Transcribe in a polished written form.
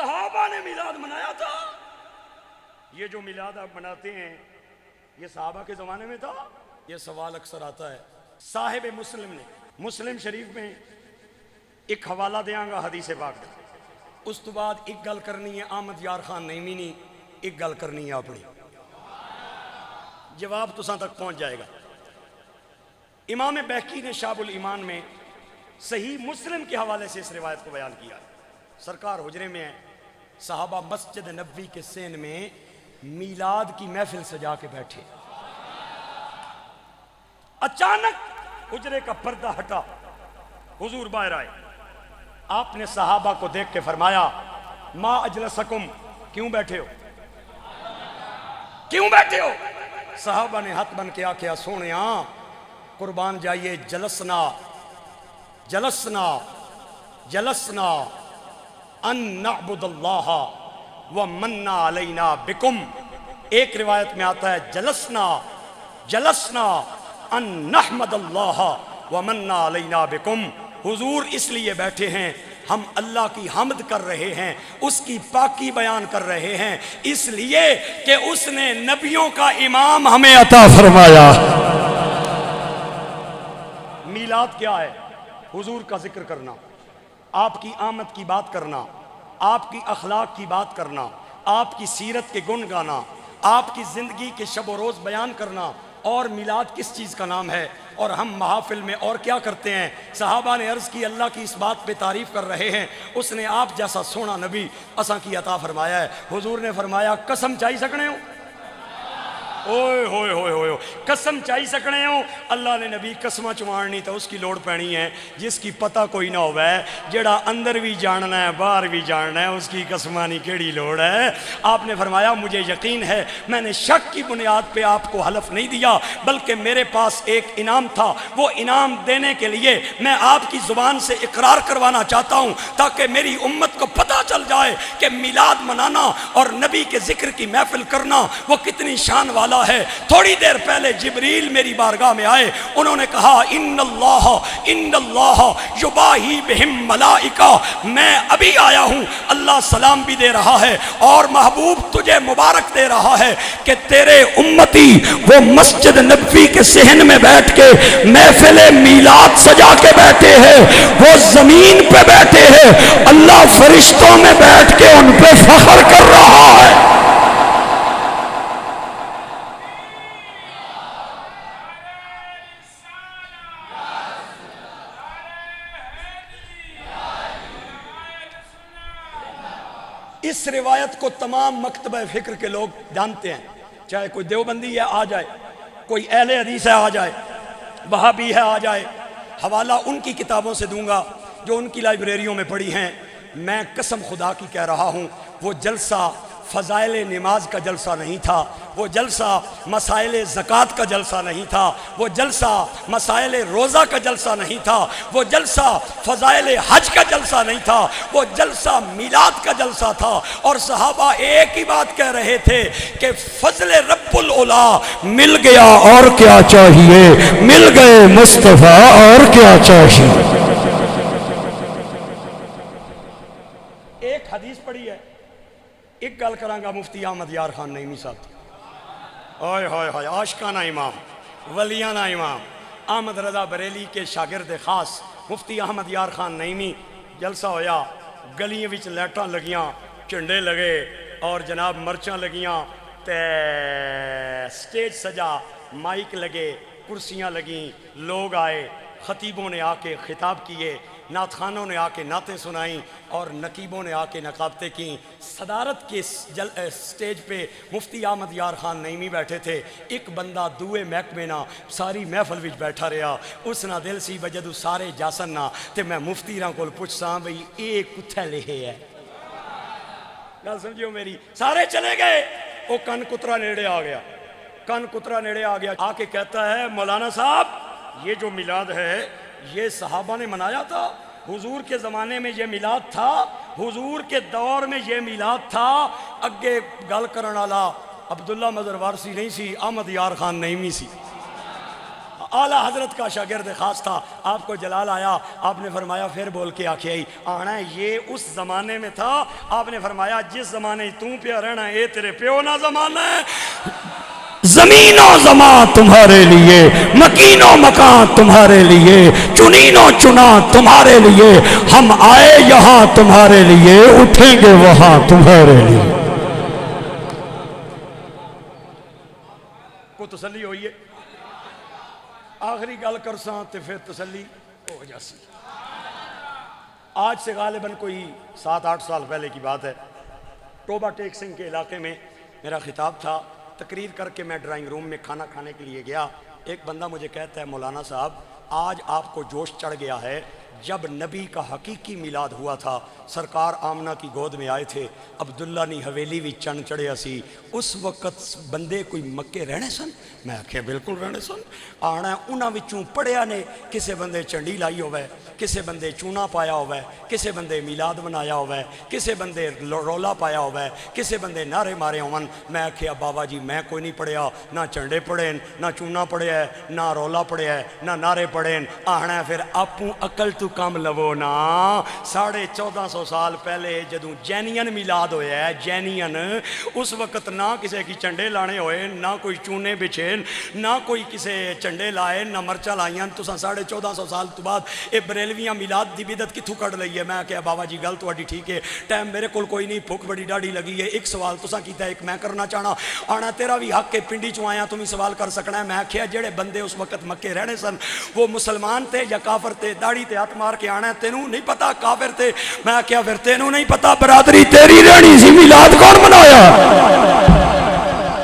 صحابہ نے میلاد منایا تھا؟ یہ جو میلاد آپ مناتے ہیں یہ صحابہ کے زمانے میں تھا؟ یہ سوال اکثر آتا ہے۔ صاحب مسلم نے مسلم شریف میں ایک حوالہ دیاں گا حدیث پاک دا، اس تو بعد ایک گل کرنی ہے احمد یار خان نعیمی نے، ایک گل کرنی ہے اپنی، جواب تساں تک پہنچ جائے گا۔ امام بیہقی نے شعب الایمان میں صحیح مسلم کے حوالے سے اس روایت کو بیان کیا ہے۔ سرکار حجرے میں ہیں، صحابہ مسجد نبوی کے سین میں میلاد کی محفل سجا کے بیٹھے، اچانک حجرے کا پردہ ہٹا، حضور باہر آئے، آپ نے صحابہ کو دیکھ کے فرمایا ما اجلسکم، کیوں بیٹھے ہو، کیوں بیٹھے ہو؟ صحابہ نے ہاتھ بن کے آکھیا سونیاں قربان جائیے، جلسنا جلسنا جلسنا ان نعبد اللہ ومننا علینا بکم۔ ایک روایت میں آتا ہے جلسنا جلسنا ان نحمد اللہ ومننا علینا بکم۔ حضور اس لیے بیٹھے ہیں، ہم اللہ کی حمد کر رہے ہیں، اس کی پاکی بیان کر رہے ہیں، اس لیے کہ اس نے نبیوں کا امام ہمیں عطا فرمایا۔ میلاد کیا ہے؟ حضور کا ذکر کرنا، آپ کی آمد کی بات کرنا، آپ کی اخلاق کی بات کرنا، آپ کی سیرت کے گن گانا، آپ کی زندگی کے شب و روز بیان کرنا۔ اور میلاد کس چیز کا نام ہے؟ اور ہم محافل میں اور کیا کرتے ہیں؟ صحابہ نے عرض کی اللہ کی اس بات پہ تعریف کر رہے ہیں، اس نے آپ جیسا سونا نبی اساں کی عطا فرمایا ہے۔ حضور نے فرمایا قسم چاہی سکنے ہو، اوئے ہوئے ہوئے ہوئے قسم چاہی سکنے ہو؟ اللہ نے نبی قسمہ چواننی تو اس کی لوڑ پینی ہے جس کی پتہ کوئی نہ ہوئے، جڑا اندر بھی جاننا ہے باہر بھی جاننا ہے، اس کی قسمانی کیڑی لوڑ ہے۔ آپ نے فرمایا مجھے یقین ہے، میں نے شک کی بنیاد پہ آپ کو حلف نہیں دیا، بلکہ میرے پاس ایک انعام تھا، وہ انعام دینے کے لیے میں آپ کی زبان سے اقرار کروانا چاہتا ہوں تاکہ میری امت کو پتہ چل جائے کہ میلاد منانا اور نبی کے ذکر کی محفل کرنا وہ کتنی شان والا ہے۔ تھوڑی دیر پہلے جبریل میری بارگاہ میں آئے، انہوں نے کہا ان اللہ یباہی بہم ملائکہ، میں ابھی آیا ہوں، اللہ سلام بھی دے رہا ہے اور محبوب تجھے مبارک دے رہا ہے کہ تیرے امتی وہ مسجد نبوی کے صحن میں بیٹھ کے محفل میلاد سجا کے بیٹھے ہیں، وہ زمین پہ بیٹھے ہیں، اللہ فرشتوں میں بیٹھ کے ان پہ فخر کر رہا ہے۔ اس روایت کو تمام مکتبہ فکر کے لوگ جانتے ہیں، چاہے کوئی دیوبندی ہے آ جائے، کوئی اہل حدیث ہے آ جائے، وہابی ہے آ جائے، حوالہ ان کی کتابوں سے دوں گا جو ان کی لائبریریوں میں پڑھی ہیں۔ میں قسم خدا کی کہہ رہا ہوں، وہ جلسہ فضائل نماز کا جلسہ نہیں تھا، وہ جلسہ مسائل زکوٰۃ کا جلسہ نہیں تھا، وہ جلسہ مسائل روزہ کا جلسہ نہیں تھا، وہ جلسہ فضائل حج کا جلسہ نہیں تھا، وہ جلسہ میلاد کا جلسہ تھا۔ اور صحابہ ایک ہی بات کہہ رہے تھے کہ فضل رب العلا مل گیا اور کیا چاہیے، مل گئے مصطفیٰ اور کیا چاہیے۔ ایک حدیث پڑھی ہے، ایک گل کرانگا مفتی احمد یار خان نعیمی صاحب، آئے ہائے ہائے عاشقانہ امام، ولیانہ امام احمد رضا بریلی کے شاگرد خاص مفتی احمد یار خان نعیمی، جلسہ ہویا، گلیاں وچ لائٹاں لگیاں، جھنڈے لگے اور جناب مرچاں لگیاں تے سٹیج سجا، مائک لگے، کرسیاں لگیں، لوگ آئے، خطیبوں نے آ کے خطاب کیے، نعت خوانوں نے آ کے نعتیں سنائیں اور نقیبوں نے آ کے نقابتیں کیں۔ صدارت کے سٹیج پہ مفتی احمد یار خان نعیمی بیٹھے تھے، ایک بندہ دوئے محکمے نہ ساری محفل وچ بیٹھا رہا، اس نہ دل سی بجدو سارے جاسن نہ تے میں مفتی راں کول پوچھساں بھئی اے کتھے لکھے ہے، گل سمجھو میری، سارے چلے گئے، وہ کن کترا نیڑے آ گیا، کن کترا نیڑے آ گیا، آ کے کہتا ہے مولانا صاحب یہ جو میلاد ہے یہ صحابہ نے منایا تھا، حضور کے زمانے میں یہ میلاد تھا، حضور کے دور میں یہ میلاد تھا۔ اگے گل کرن والا عبداللہ مظہر وارسی نہیں سی، احمد یار خان نعیمی سی۔ اعلیٰ حضرت کا شاگرد خاص تھا، آپ کو جلال آیا، آپ نے فرمایا پھر بول کے آکھے آئی آنا ہے، یہ اس زمانے میں تھا، آپ نے فرمایا جس زمانے تم پہ رہنا ہے یہ تیرے پیو نہ زمانہ ہے، زمین و زمان تمہارے لیے، مکین و مکان تمہارے لیے، چنین و چنا تمہارے لیے، ہم آئے یہاں تمہارے لیے، اٹھیں گے وہاں تمہارے لیے۔ کو تسلی ہوئی ہے؟ آخری گل کرساں تے پھر تسلی ہو جاسی۔ آج سے غالباً کوئی 7-8 سال پہلے کی بات ہے، ٹوبہ ٹیک سنگھ کے علاقے میں میرا خطاب تھا، تقریر کر کے میں ڈرائنگ روم میں کھانا کھانے کے لیے گیا، ایک بندہ مجھے کہتا ہے مولانا صاحب آج آپ کو جوش چڑھ گیا ہے، جب نبی کا حقیقی میلاد ہوا تھا سرکار آمنہ کی گود میں آئے تھے، عبداللہ نی حویلی بھی چن چڑھے اسی، اس وقت بندے کوئی مکے رہنے سن؟ میں آکھیا بالکل رہنے سن، آنا انہاں وچوں پڑھیا نے، کسے بندے چنڈی لائی ہوئے، کسے بندے چونا پایا ہوئے، کسے بندے میلاد منایا ہوئے، کسے بندے رولا پایا ہوئے، کسے بندے نعرے مارے ہوئے۔ میں آکھیا بابا جی میں کوئی نہیں پڑھیا، نہ چنڈے پڑھے، نہ چونا پڑھیا ہے، نہ رولا پڑھیا ہے، نہ نعرے پڑھے، آنا پھر اپوں عقل تو کم لو نا۔ 1450 سال پہلے جدوں جینین میلاد ہویا ہے، جینین اس وقت نہ کسے کی چنڈے لانے ہوئے، نہ کوئی چونے بچھے، نہ کوئی کسے چنڈے لائے، نہ مرچہ لائیاں، تساں 1450 سال تو بعد اے بریلویاں میلاد دی بدعت کتھوں کڑ لئی ہے؟ میں کہا بابا جی گل تہاڈی ٹھیک ہے، ٹائم میرے کول کوئی نہیں، بھوک بڑی ڈاڈی لگی ہے، ایک سوال تساں کیتا ہے ایک میں کرنا چاہنا، آنا تیرا بھی حق ہے، پنڈی چوں آیا تمہیں سوال کر سکنا ہے۔ میں کہا جڑے بندے اس وقت مکے رہنے سن وہ مسلمان تھے یا کافر تھے؟ داڑھی تے ہاتھ مار کے آنا ہے تینوں نہیں پتا کافر تھے؟ میں کہا پھر تینوں نہیں پتا برادری تیری رہنی سی، میلاد کون منایا؟